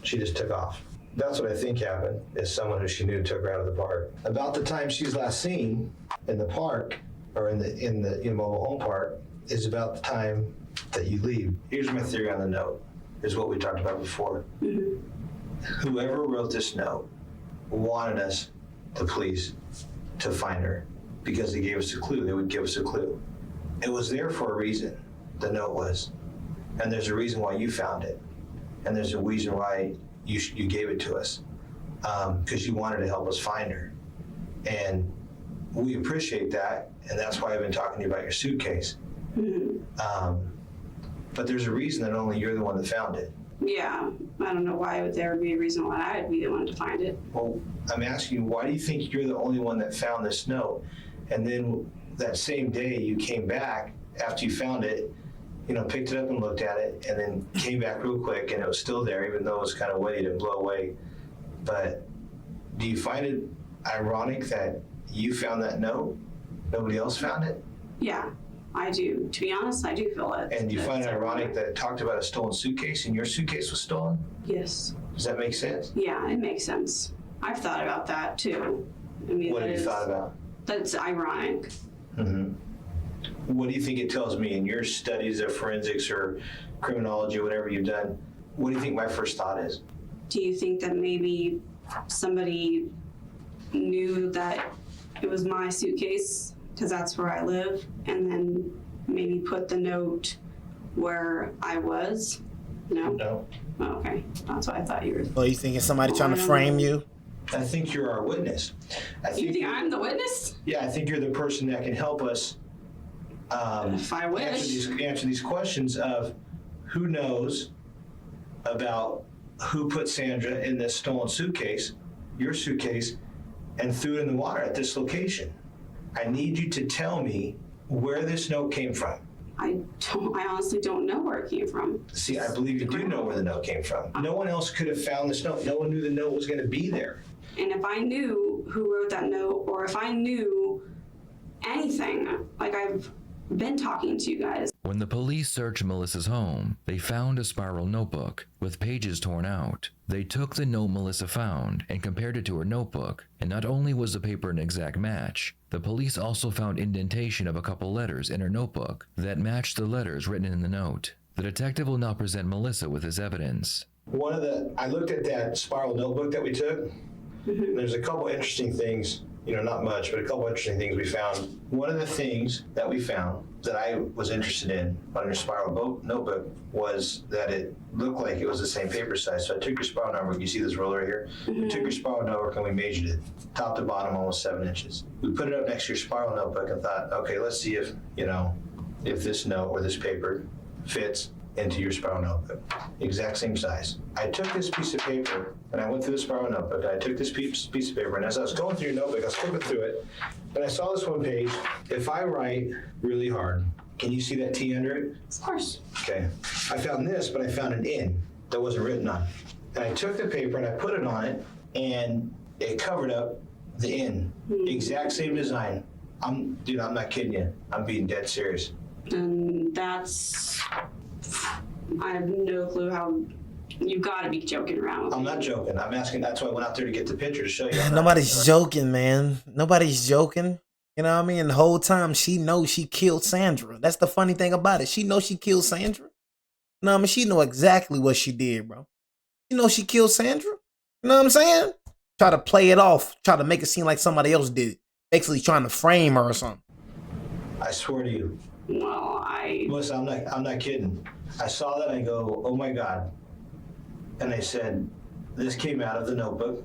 she just took off. That's what I think happened, is someone who she knew took her out of the park. About the time she's last seen in the park, or in the mobile home park, is about the time that you leave. Here's my theory on the note, is what we talked about before. Mm-hmm. Whoever wrote this note wanted us, the police, to find her, because they gave us a clue. They would give us a clue. It was there for a reason, the note was. And there's a reason why you found it. And there's a reason why you gave it to us, because you wanted to help us find her. And we appreciate that, and that's why I've been talking to you about your suitcase. Mm-hmm. But there's a reason that only you're the one that found it. Yeah, I don't know why would there be a reason why I'd be the one to find it. Well, I'm asking you, why do you think you're the only one that found this note? And then that same day you came back after you found it, picked it up and looked at it, and then came back real quick, and it was still there, even though it was kind of wet, it didn't blow away. But do you find it ironic that you found that note? Nobody else found it? Yeah, I do. To be honest, I do feel it. And do you find it ironic that it talked about a stolen suitcase, and your suitcase was stolen? Yes. Does that make sense? Yeah, it makes sense. I've thought about that too. What have you thought about? That's ironic. Mm-hmm. What do you think it tells me in your studies of forensics or criminology or whatever you've done? What do you think my first thought is? Do you think that maybe somebody knew that it was my suitcase because that's where I live, and then maybe put the note where I was? No? No. Oh, okay. That's what I thought you were. Oh, you thinking somebody Oh, trying I to don't frame know. you? I think you're our witness. You think I'm the witness? Yeah, I think you're the person that can help us If I wish. answer these questions of who knows about who put Sandra in this stolen suitcase, your suitcase, and threw it in the water at this location. I need you to tell me where this note came from. I honestly don't know where it came from. See, I believe you do know where the note came from. No one else could have found this note. No one knew the note was going to be there. And if I knew who wrote that note, or if I knew anything, like I've been talking to you guys. When the police searched Melissa's home, they found a spiral notebook with pages torn out. They took the note Melissa found and compared it to her notebook, and not only was the paper an exact match, the police also found indentation of a couple letters in her notebook that matched the letters written in the note. The detective will now present Melissa with his evidence. I looked at that spiral notebook that we took. There's a couple interesting things, not much, but a couple interesting things we found. One of the things that we found that I was interested in on your spiral notebook was that it looked like it was the same paper size. So I took your spiral notebook, you see this ruler right here? We took your spiral notebook and we measured it, top to bottom, almost 7 inches. We put it up next to your spiral notebook and thought, okay, let's see if this note or this paper fits into your spiral notebook. Exact same size. I took this piece of paper and I went through the spiral notebook. I took this piece of paper, and as I was going through your notebook, I was flipping through it, and I saw this one page. If I write really hard, can you see that T under it? Of course. Okay. I found this, but I found an N that wasn't written on. And I took the paper and I put it on it, and it covered up the N. Exact same design. Dude, I'm not kidding you. I'm being dead serious. And I have no clue how. You've got to be joking around with I'm me. not joking. I'm asking. That's why I went out there to get the picture to show you. Nobody's joking, man. Nobody's joking. You know what I mean? The whole time she knows she killed Sandra. That's the funny thing about it. She knows she killed Sandra. You know what I mean? She know exactly what she did, bro. You know she killed Sandra? You know what I'm saying? Try to play it off. Try to make it seem like somebody else did it. Basically trying to frame her or something. I swear to you. Well, Melissa, I'm not kidding. I saw that and I go, oh my God. And I said, this came out of the notebook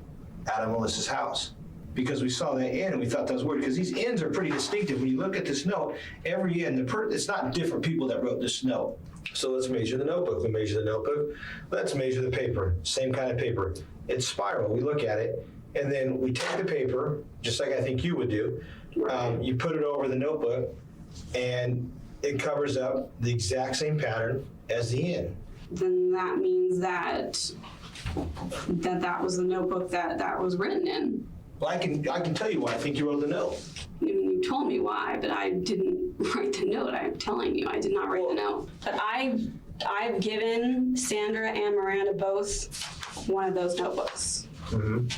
out of Melissa's house. Because we saw that N and we thought that was weird, because these N's are pretty distinctive. When you look at this note, every N, it's not different people that wrote this note. So let's measure the notebook. We measure the notebook. Let's measure the paper. Same kind of paper. It's spiral. We look at it, and then we take the paper, just like I think you would do. You put it over the notebook, and it covers up the exact same pattern as the N. then that means that was the notebook that was written in. Well, I can tell you why I think you wrote the note. You told me why, but I didn't write the note. I'm telling you, I did not write the note. But I've given Sandra and Miranda both one of those notebooks. Mm-hmm.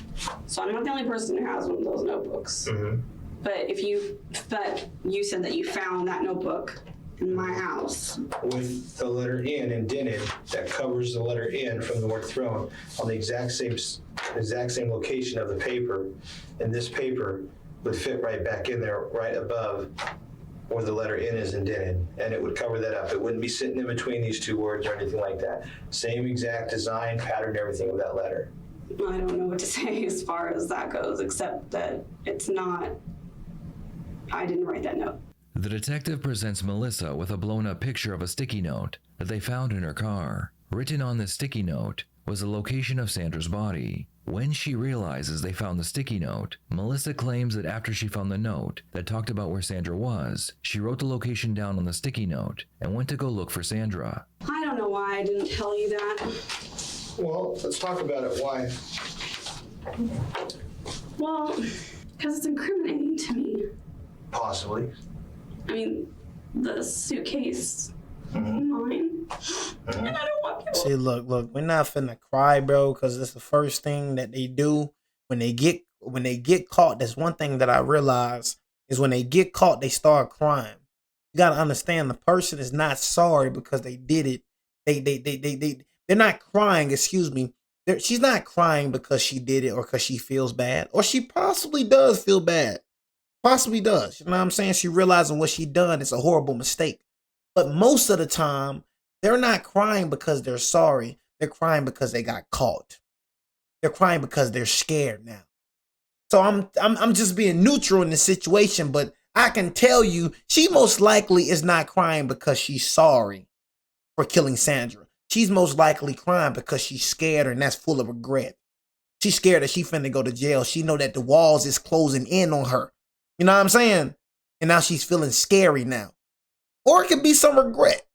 So I'm not the only person who has one of those notebooks. Mm-hmm. But you said that you found that notebook in my house With the letter N indented that covers the letter N from the word thrown on the exact same location of the paper, and this paper would fit right back in there, right above where the letter N is indented, and it would cover that up. It wouldn't be sitting in between these two words or anything like that. Same exact design, pattern, everything of that letter. I don't know what to say as far as that goes, except that it's not. I didn't write that note. The detective presents Melissa with a blown-up picture of a sticky note that they found in her car. Written on this sticky note was the location of Sandra's body. When she realizes they found the sticky note, Melissa claims that after she found the note that talked about where Sandra was, she wrote the location down on the sticky note and went to go look for Sandra. I don't know why I didn't tell you that. Well, let's talk about it. Why? Well, because it's incriminating to me. Possibly. I mean, the suitcase, Mm-hmm. mine, and I don't want people. See, look, we're not finna cry, bro, because it's the first thing that they do when they get caught. That's one thing that I realize is when they get caught, they start crying. You gotta understand, the person is not sorry because they did it. They're not crying. Excuse me. She's not crying because she did it or because she feels bad, or she possibly does feel bad. Possibly does. You know what I'm saying? She realizing what she done is a horrible mistake. But most of the time, they're not crying because they're sorry. They're crying because they got caught. They're crying because they're scared now. So I'm just being neutral in the situation, but I can tell you she most likely is not crying because she's sorry for killing Sandra. She's most likely crying because she's scared and that's full of regret. She's scared that she finna go to jail. She know that the walls is closing in on her. You know what I'm saying? And now she's feeling scary now. Or it could be some regret.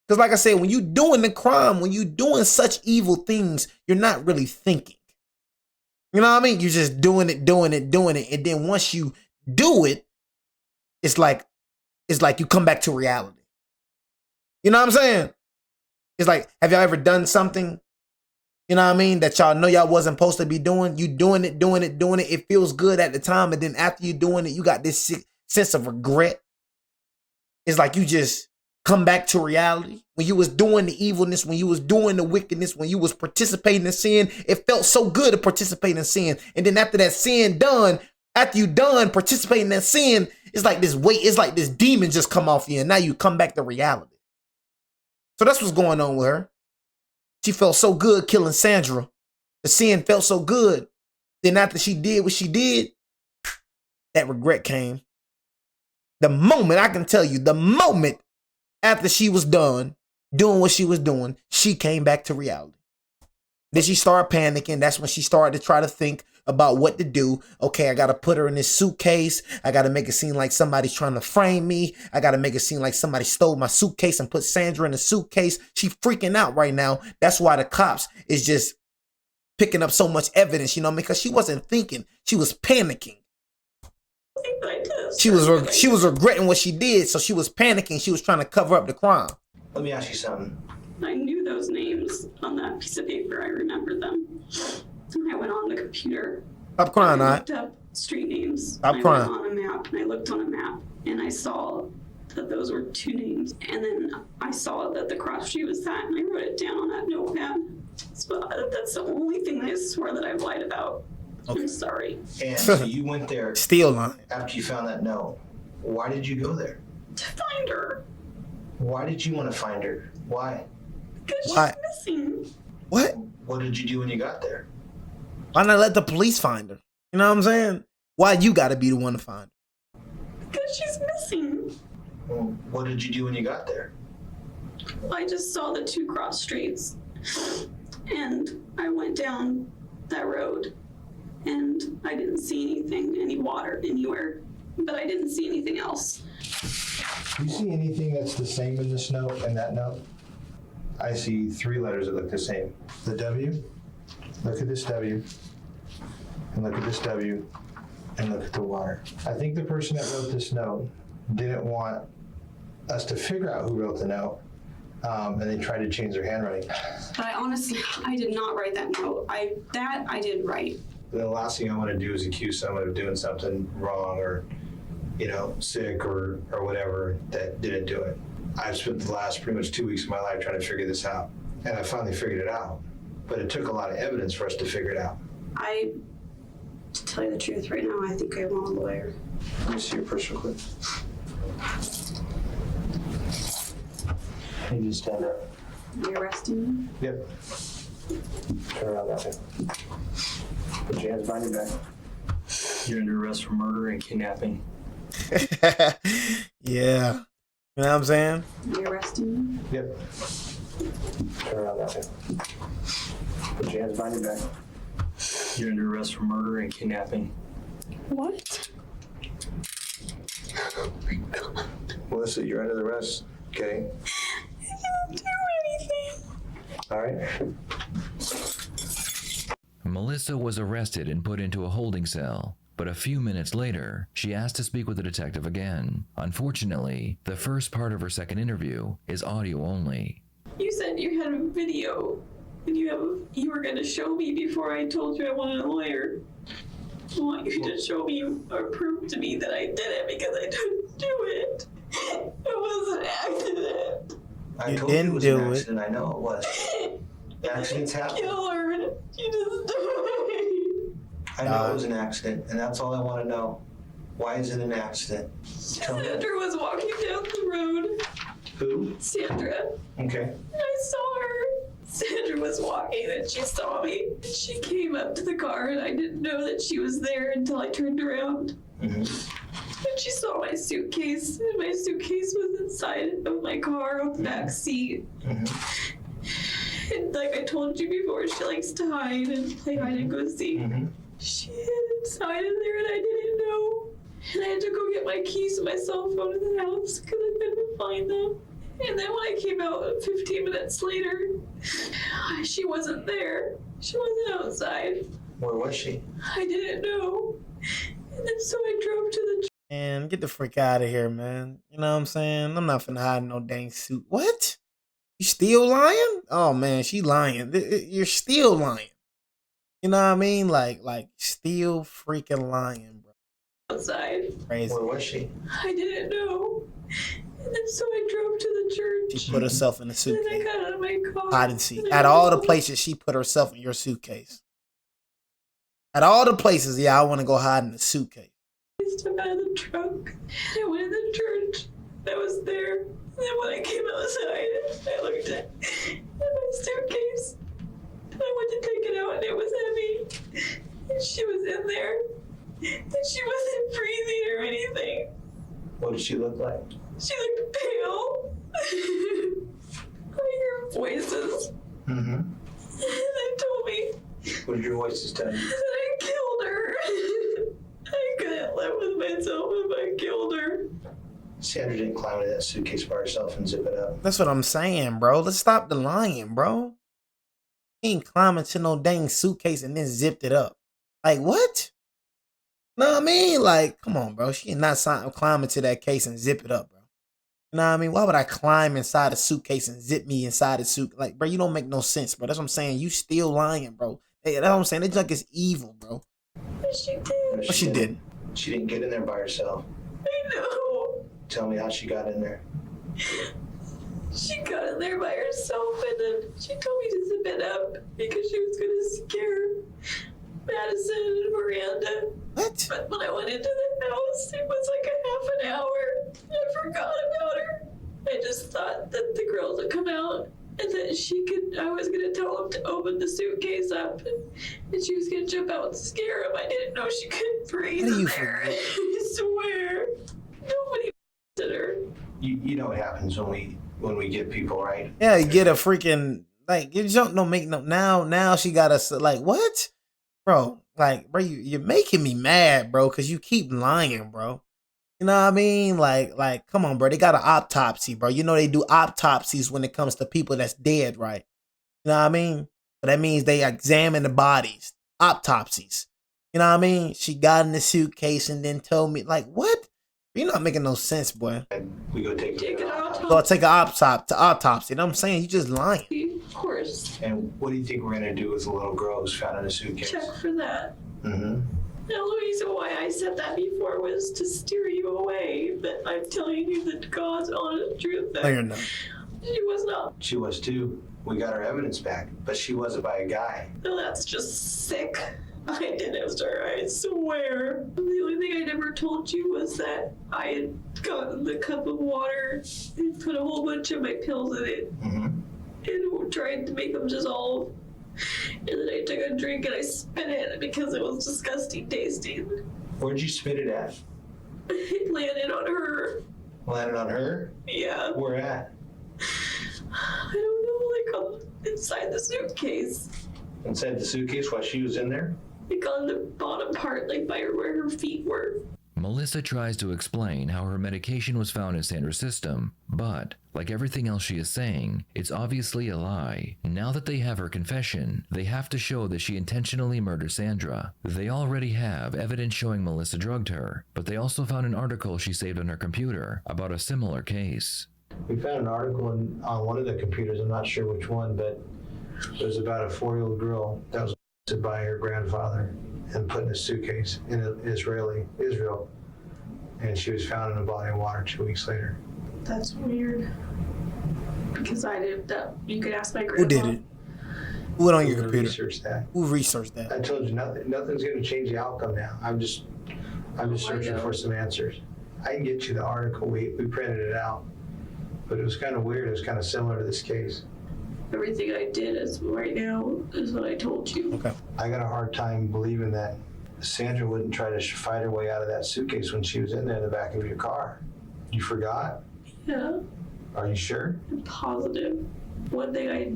Because like I said, when you doing the crime, when you doing such evil things, you're not really thinking. You know what I mean? You're just doing it. And then once you do it, it's like you come back to reality. You know what I'm saying? It's like, have y'all ever done something, you know what I mean, that y'all know y'all wasn't supposed to be doing? You doing it. It feels good at the time. And then after you doing it, you got this sense of regret. It's like you just come back to reality. When you was doing the evilness, when you was doing the wickedness, when you was participating in sin, it felt so good to participate in sin. And then after that sin done, after you done participating in sin, it's like this weight, it's like this demon just come off you and now you come back to reality. So that's what's going on with her. She felt so good killing Sandra. The sin felt so good. Then after she did what she did, that regret came. The moment, I can tell you, the moment after she was done doing what she was doing, she came back to reality. Then she started panicking. That's when she started to try to think about what to do. Okay, I got to put her in this suitcase. I got to make it seem like somebody's trying to frame me. I got to make it seem like somebody stole my suitcase and put Sandra in the suitcase. She freaking out right now. That's why the cops is just picking up so much evidence, you know, because she wasn't thinking. She was panicking. She was regretting what she did, so she was panicking. She was trying to cover up the crime. Let me ask you something. I knew those names on that piece of paper. I remembered them. I went on the computer. Stop crying, I all looked up street names. Stop crying. I went on a map, and I looked on a map, and I saw that those were two names. And then I saw that the cross street was that, and I wrote it down on that notepad. So that's the only thing I swear that I've lied about. Okay. I'm sorry. And so you went there still lying after you found that note. Why did you go there? To find her. Why did you want to find her? Why? Because she's missing. What? What did you do when you got there? Why not let the police find her? You know what I'm saying? Why you gotta be the one to find her? Because she's missing. Well, what did you do when you got there? I just saw the two cross streets. And I went down that road. And I didn't see anything, any water anywhere. But I didn't see anything else. Do you see anything that's the same in this note and that note? I see three letters that look the same. The W, look at this W, and look at this W, and look at the water. I think the person that wrote this note didn't want us to figure out who wrote the note, and they tried to change their handwriting. But I did not write that note. I did write. The last thing I want to do is accuse someone of doing something wrong or, you know, sick or whatever that didn't do it. I've spent the last pretty much 2 weeks of my life trying to figure this out. And I finally figured it out. But it took a lot of evidence for us to figure it out. To tell you the truth right now, I think I want a lawyer. Let me see your purse real quick. You just stand up. Are you arresting me? Yep. Turn around that way. Put your hands behind your back. You're under arrest for murder and kidnapping. Yeah. You know what I'm saying? Are you arresting me? Yep. Turn around that way. Put your hands behind your back. You're under arrest for murder and kidnapping. What? Oh my God. Melissa, you're under arrest, okay? I didn't do anything. All right. Melissa was arrested and put into a holding cell, but a few minutes later, she asked to speak with the detective again. Unfortunately, the first part of her second interview is audio only. You said you had a video and you were going to show me before I told you I wanted a lawyer. I want you to show me or prove to me that I did it because I didn't do it. It was an accident. I told you it was an accident. I know it was. Accidents happen. Killer. You just died. I know it was an accident, and that's all I want to know. Why is it an accident? Sandra was walking down the road. Who? Sandra. Okay. I saw her. Sandra was walking and she saw me. She came up to the car and I didn't know that she was there until I turned around. And she saw my suitcase, and my suitcase was inside of my car on the back seat. And like I told you before, she likes to hide and play hide and go seek. She hid inside of there and I didn't know. And I had to go get my keys and my cell phone in the house because I couldn't find them. And then when I came out 15 minutes later, she wasn't there. She wasn't outside. Where was she? I didn't know. And then so I drove to the Man, get the freak out of here, man. You know what I'm saying? I'm not finna hide in no dang suit. What? You still lying? Oh man, she lying. You're still lying. You know what I mean? Like still freaking lying, bro. outside. Crazy. Where was she? I didn't know. And then so I drove to the church. She put herself in the And then I suitcase. got out of my car. Hide and seek. and I At all the went places she put herself in your suitcase. At all the places, yeah, I want to go hide in the suitcase. I stepped out of the trunk. And I went in the church. I was there. And then when I came outside, I looked at my suitcase. And I went to take it out and it was heavy. And she was in there. And she wasn't breathing or anything. What did she look like? She looked pale. I heard voices. And they told me What did your voices tell you? that I killed her. I couldn't live with myself if I killed her. Sandra didn't climb into that suitcase by herself and zip it up. That's what I'm saying, bro. Let's stop the lying, bro. He ain't climbing to no dang suitcase and then zipped it up. Like, what? Know what I mean? Like, come on, bro. She ain't not climbing to that case and zip it up, bro. You know what I mean? Why would I climb inside a suitcase and zip me inside a suit? Like, bro, you don't make no sense, bro. That's what I'm saying. You still lying, bro. Hey, that's what I'm saying. That junk is evil, bro. But she did. But she didn't. She didn't get in there by herself. I know. Tell me how she got in there. She got in there by herself and then she told me to zip it up because she was going to scare Madison and Miranda. What? But when I went into the house, it was like a half an hour. I forgot about her. I just thought that the girls would come out and that I was going to tell them to open the suitcase up and she was going to jump out and scare them. I didn't know she couldn't breathe How do in you there. forget? I swear. Nobody at her. You know what happens when we get people, right? Yeah, you get a freaking, like, your junk don't make no, now she got us, like, what? Bro, like, bro, you're making me mad, bro, because you keep lying, bro. You know what I mean? Like, come on, bro. They got an autopsy, bro. You know they do autopsies when it comes to people that's dead, right? You know what I mean? So that means they examine the bodies. Autopsies. You know what I mean? She got in the suitcase and then told me, like, what? You're not making no sense, boy. We go take An her. So I take an autopsy. You know what I'm saying? You just lying. Of course. And what do you think we're gonna do with the little girl who's found in a suitcase? Check for that. Mm-hmm. The only reason why I said that before was to steer you away, but I'm telling you the God's honest truth that No, you're not. she was not. She was too. We got her evidence back, but she wasn't by a guy. No, that's just sick. I did it, sir. I swear. The only thing I never told you was that I had gotten the cup of water and put a whole bunch of my pills in it and tried to make them dissolve. And then I took a drink and I spit it because it was disgusting tasting. Where'd you spit it at? It landed on her. Landed on her? Yeah. Where at? I don't know, like inside the suitcase. Inside the suitcase while she was in there? Like on the bottom part, like by where her feet were. Melissa tries to explain how her medication was found in Sandra's system, but, like everything else she is saying, it's obviously a lie. Now that they have her confession, they have to show that she intentionally murdered Sandra. They already have evidence showing Melissa drugged her, but they also found an article she saved on her computer about a similar case. We found an article on one of the computers, I'm not sure which one, but it was about a 4-year-old girl that was arrested by her grandfather and put in a suitcase in Israel, and she was found in a body of water 2 weeks later. That's weird. Because I did that. You could ask my grandma. Who did it? Who went on your We're gonna computer? research that. Who researched that? I told you nothing's going to change the outcome now. I'm just searching for some answers. I can get you the article. We printed it out. But it was kind of weird. It was kind of similar to this case. Everything I did is right now is what I told you. Okay. I got a hard time believing that Sandra wouldn't try to fight her way out of that suitcase when she was in there in the back of your car. You forgot? Yeah, Are you sure? I'm positive. One thing I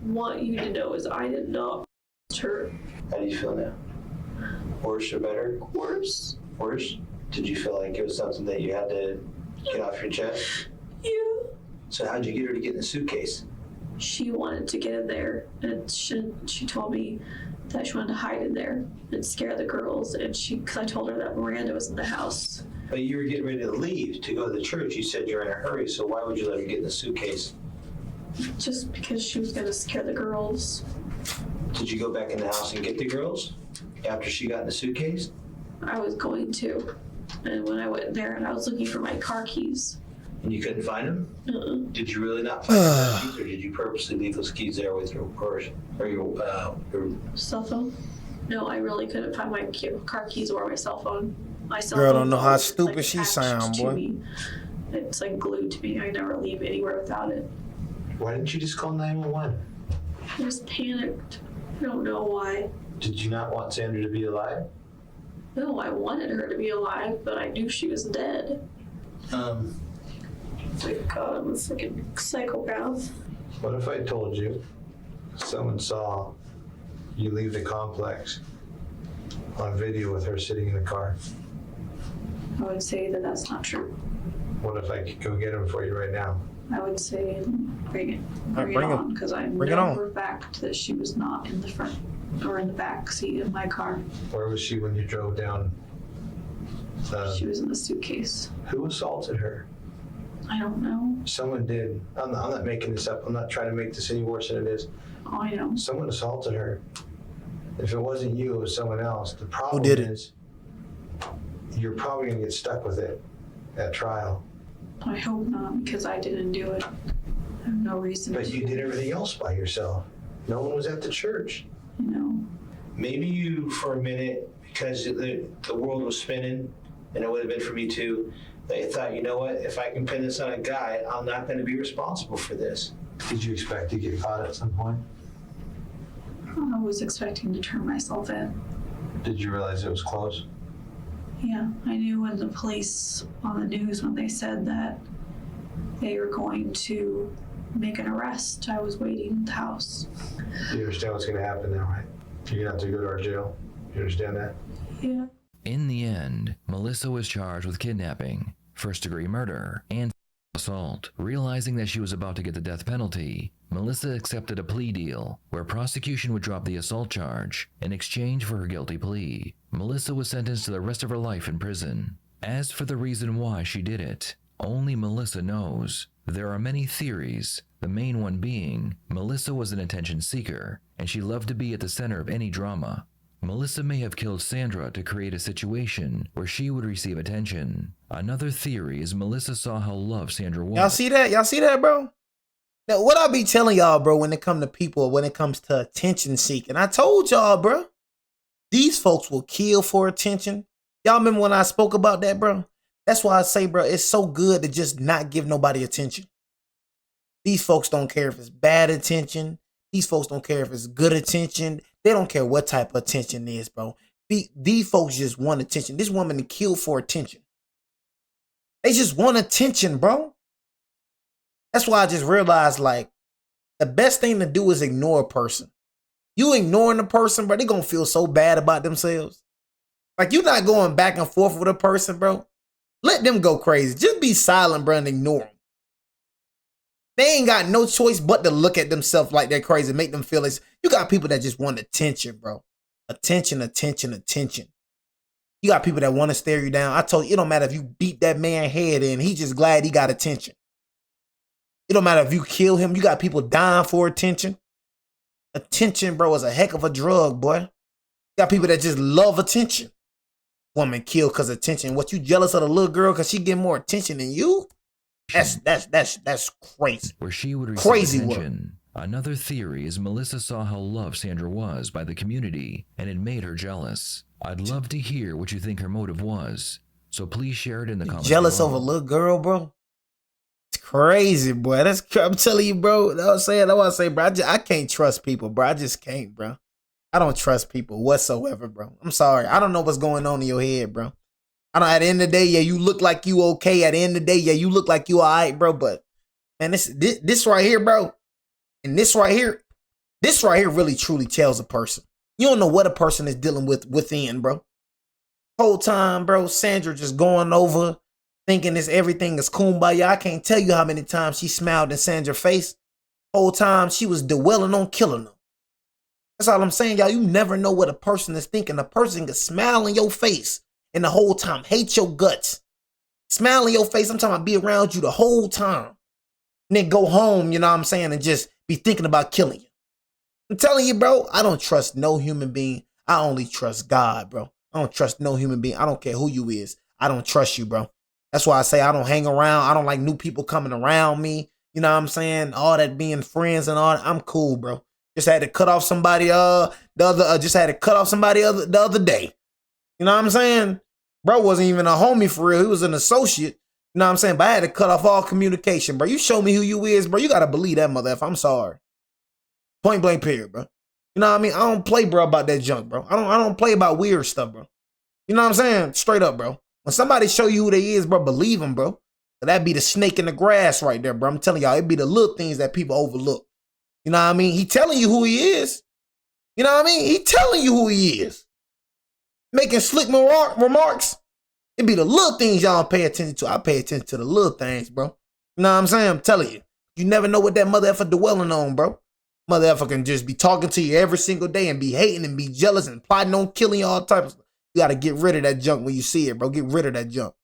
want you to know is I did not her. How do you feel now? Worse or better? Worse. Worse? Did you feel like it was something that you had to get off your chest? Yeah. So how'd you get her to get in the suitcase? She wanted to get in there, and she told me that she wanted to hide in there and scare the girls, and because I told her that Miranda was in the house. But you were getting ready to leave to go to the church. You said you're in a hurry, so why would you let her get in the suitcase? Just because she was going to scare the girls. Did you go back in the house and get the girls after she got in the suitcase? I was going to. And when I went there and I was looking for my car keys. And you couldn't find them? Uh-uh. Did you really not find your car keys, or did you purposely leave those keys there with your purse or your Cell phone? No, I really couldn't find my car keys or my cell phone. My cell Girl phone don't know how was, stupid like, she attached sound, to boy. me. It's like glued to me. I never leave anywhere without it. Why didn't you just call 911? I was panicked. I don't know why. Did you not want Sandra to be alive? No, I wanted her to be alive, but I knew she was dead. My God, I'm a freaking psychopath. What if I told you someone saw you leave the complex on video with her sitting in the car? I would say that that's not true. What if I could go get him for you right now? I would say bring it Bring it. on, because I Bring it know on. for a fact that she was not in the front or in the back seat of my car. Where was she when you drove down? She was in the suitcase. Who assaulted her? I don't know. Someone did. I'm not making this up. I'm not trying to make this any worse than it is. Oh, I know. Someone assaulted her. If it wasn't you, it was someone else. The problem did it? is you're probably going to get stuck with it at trial. I hope not, because I didn't do it. I have no reason But to. you did everything else by yourself. No one was at the church. You know. Maybe you, for a minute, because the world was spinning, and it would have been for me too, they thought, you know what, if I can pin this on a guy, I'm not going to be responsible for this. Did you expect to get caught at some point? I was expecting to turn myself in. Did you realize it was close? Yeah, I knew when the police on the news, when they said that they were going to make an arrest, I was waiting at the house. You understand what's going to happen now, right? You're going to have to go to our jail. You understand that? Yeah. In the end, Melissa was charged with kidnapping, first-degree murder, and assault. Realizing that she was about to get the death penalty, Melissa accepted a plea deal where prosecution would drop the assault charge in exchange for her guilty plea. Melissa was sentenced to the rest of her life in prison. As for the reason why she did it, only Melissa knows. There are many theories, the main one being Melissa was an attention seeker and she loved to be at the center of any drama. Melissa may have killed Sandra to create a situation where she would receive attention. Another theory is Melissa saw how loved Sandra was. Y'all see that? Y'all see that, bro? Now, what I be telling y'all, bro, when it come to people, when it comes to attention seeking, I told y'all, bro, these folks will kill for attention. Y'all remember when I spoke about that, bro? That's why I say, bro, it's so good to just not give nobody attention. These folks don't care if it's bad attention. These folks don't care if it's good attention. They don't care what type of attention it is, bro. These folks just want attention. This woman killed for attention. They just want attention, bro. That's why I just realized, like, the best thing to do is ignore a person. You ignoring the person, bro, they gonna feel so bad about themselves. Like, you're not going back and forth with a person, bro. Let them go crazy. Just be silent, bro, and ignore them. They ain't got no choice but to look at themselves like they're crazy, make them feel it's. You got people that just want attention, bro. Attention, attention, attention. You got people that want to stare you down. I told you, it don't matter if you beat that man head in. He's just glad he got attention. It don't matter if you kill him. You got people dying for attention. Attention, bro, is a heck of a drug, boy. You got people that just love attention. Woman killed because of attention. What, you jealous of the little girl because she get more attention than you? That's crazy. Where she would receive Crazy attention. Another theory is Melissa saw how loved Sandra was by the community and it made her jealous. I'd love to hear what you think her motive was, so please share it in the comments Jealous below. of a little girl, bro? It's crazy. crazy, boy. I'm telling you, bro. That's what I say, bro. I can't trust people, bro. I just can't, bro. I don't trust people whatsoever, bro. I'm sorry. I don't know what's going on in your head, bro. I don't. At the end of the day, yeah, you look like you okay. At the end of the day, yeah, you look like you all right, bro. But man, this right here, bro, and this right here really truly tells a person. You don't know what a person is dealing with within, bro. Whole time, bro, Sandra just going over, thinking everything is kumbaya. I can't tell you how many times she smiled in Sandra's face. Whole time she was dwelling on killing them. That's all I'm saying, y'all. You never know what a person is thinking. A person can smile in your face and the whole time hate your guts. Smile in your face. I'm talking about be around you the whole time. And then go home, you know what I'm saying, and just be thinking about killing you. I'm telling you, bro, I don't trust no human being. I only trust God, bro. I don't trust no human being. I don't care who you is. I don't trust you, bro. That's why I say I don't hang around. I don't like new people coming around me. You know what I'm saying? All that being friends and all that. I'm cool, bro. Just had to cut off somebody the other day. You know what I'm saying? Bro wasn't even a homie for real. He was an associate. You know what I'm saying? But I had to cut off all communication, bro. You show me who you is, bro. You gotta believe that mother if I'm sorry. Point blank period, bro. You know what I mean? I don't play, bro, about that junk, bro. I don't play about weird stuff, bro. You know what I'm saying? Straight up, bro. When somebody show you who they is, bro, believe them, bro. That'd be the snake in the grass right there, bro. I'm telling y'all, it'd be the little things that people overlook. You know what I mean? He telling you who he is. You know what I mean? He telling you who he is. Making slick remarks. It'd be the little things y'all pay attention to. I pay attention to the little things, bro. You know what I'm saying? I'm telling you. You never know what that mother effer dwelling on, bro. Mother effer can just be talking to you every single day and be hating and be jealous and plotting on killing you all types of stuff. You got to get rid of that junk when you see it, bro. Get rid of that junk.